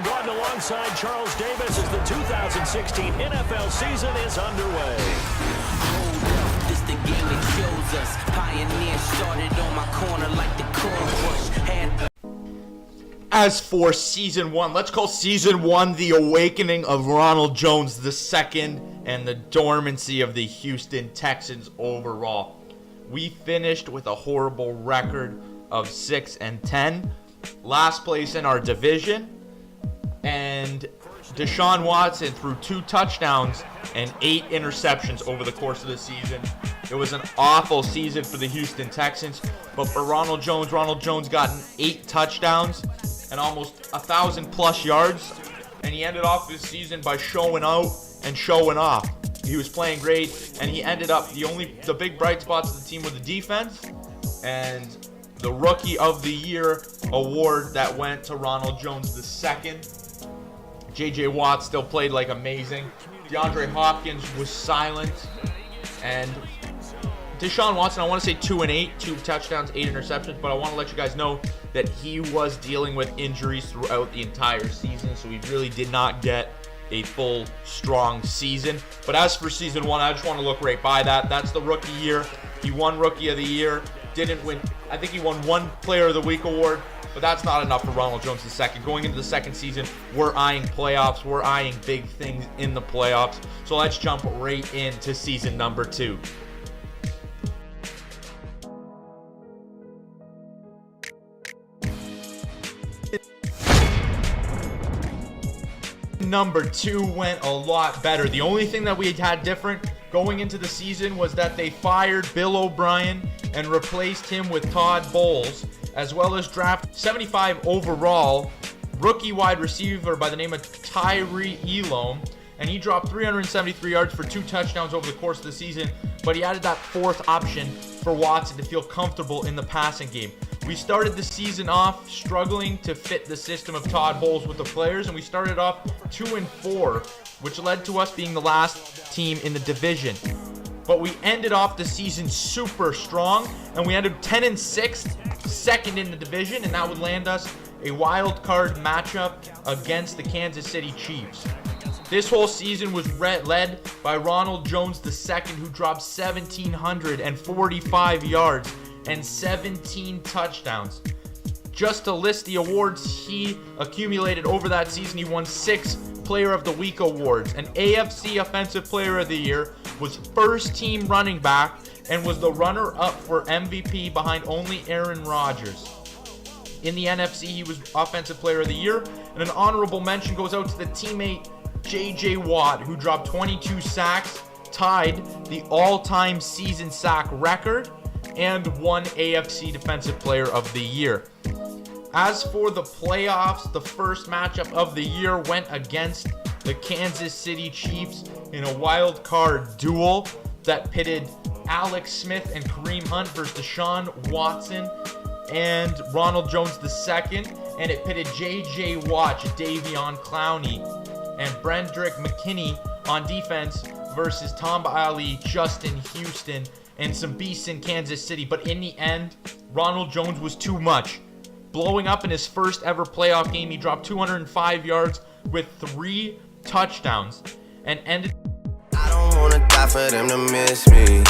Aaron Gordon alongside Charles Davis as the 2016 NFL season is underway. Hold up, this the game that shows us. Pioneer started on my corner like the corn bush. As for Season 1, let's call Season 1 the awakening of Ronald Jones II and the dormancy of the Houston Texans overall. We finished with a horrible record of 6-10, last place in our division, and Deshaun Watson threw 2 touchdowns and 8 interceptions over the course of the season. It was an awful season for the Houston Texans, but for Ronald Jones got 8 touchdowns and almost 1,000+ yards, and he ended off this season by showing out and showing off. He was playing great, and he ended up the big bright spots of the team were the defense and the Rookie of the Year award that went to Ronald Jones II. J.J. Watt still played like amazing. DeAndre Hopkins was silent, and Deshaun Watson, I want to say 2-8, 2 touchdowns, 8 interceptions, but I want to let you guys know that he was dealing with injuries throughout the entire season, so he really did not get a full, strong season. But as for Season 1, I just want to look right by that. That's the Rookie year. He won Rookie of the Year, didn't win. I think he won 1 Player of the Week award, but that's not enough for Ronald Jones II. Going into the second season, we're eyeing playoffs. We're eyeing big things in the playoffs. So let's jump right into season number 2. Number 2 went a lot better. The only thing that we had different going into the season was that they fired Bill O'Brien and replaced him with Todd Bowles, as well as draft 75 overall rookie wide receiver by the name of Tyree Elome, and he dropped 373 yards for 2 touchdowns over the course of the season, but he added that 4th option for Watson to feel comfortable in the passing game. We started the season off struggling to fit the system of Todd Bowles with the players, and we started off 2-4, which led to us being the last team in the division. But we ended off the season super strong, and we ended 10-6, second in the division, and that would land us a wild card matchup against the Kansas City Chiefs. This whole season was led by Ronald Jones II, who dropped 1,745 yards and 17 touchdowns. Just to list the awards he accumulated over that season, he won 6 Player of the Week awards. An AFC Offensive Player of the Year, was first team running back, and was the runner-up for MVP behind only Aaron Rodgers. In the NFC, he was Offensive Player of the Year, and an honorable mention goes out to the teammate J.J. Watt, who dropped 22 sacks, tied the all-time season sack record, and won AFC Defensive Player of the Year. As for the playoffs, the first matchup of the year went against the Kansas City Chiefs in a wild card duel that pitted Alex Smith and Kareem Hunt versus Deshaun Watson and Ronald Jones II, and it pitted J.J. Watt, Davion Clowney, and Brendrick McKinney on defense versus Tom Ali, Justin Houston, and some beasts in Kansas City. But in the end, Ronald Jones was too much. Blowing up in his first ever playoff game, he dropped 205 yards with 3 touchdowns and ended. I don't wanna die for them to miss me.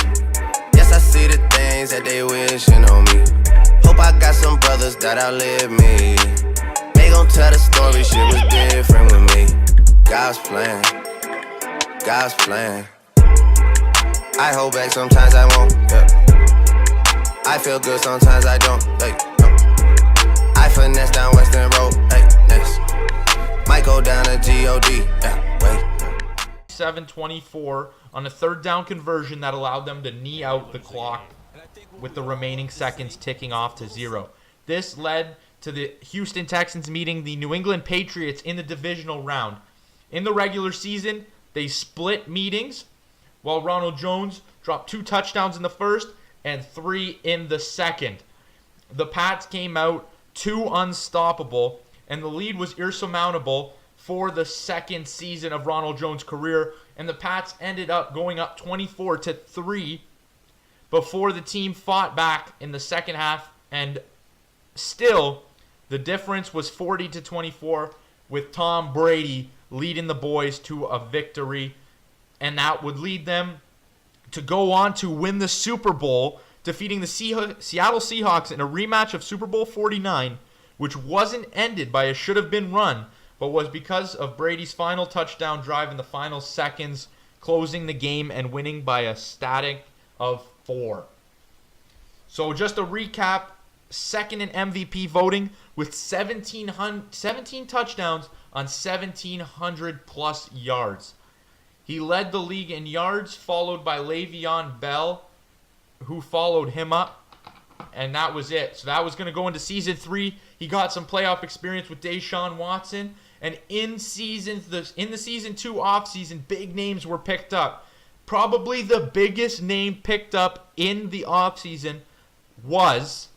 Yes, I see the things that they wishing on me. Hope I got some brothers that outlive me. They gon' tell the story, shit was different with me. God's plan, God's plan. I hold back, sometimes I won't, yeah. I feel good, sometimes I don't, hey, no. I finesse down Western Road, hey, next. Might go down to G.O.D., yeah, wait. 7-24 on a 3rd down conversion that allowed them to knee out the clock with the remaining seconds ticking off to 0. This led to the Houston Texans meeting the New England Patriots in the divisional round. In the regular season, they split meetings, while Ronald Jones dropped 2 touchdowns in the first and 3 in the second. The Pats came out 2 unstoppable, and the lead was insurmountable for the second season of Ronald Jones' career, and the Pats ended up going up 24-3 before the team fought back in the second half, and still the difference was 40-24 with Tom Brady leading the boys to a victory. And that would lead them to go on to win the Super Bowl, defeating the Seattle Seahawks in a rematch of Super Bowl 49, which wasn't ended by a should-have-been run, but was because of Brady's final touchdown drive in the final seconds, closing the game and winning by a static of 4. So just a recap, second in MVP voting with 17 touchdowns on 1,700 plus yards. He led the league in yards, followed by Le'Veon Bell, who followed him up, and that was it. So that was going to go into Season 3. He got some playoff experience with Deshaun Watson, and in the Season 2 offseason, big names were picked up. Probably the biggest name picked up in the offseason was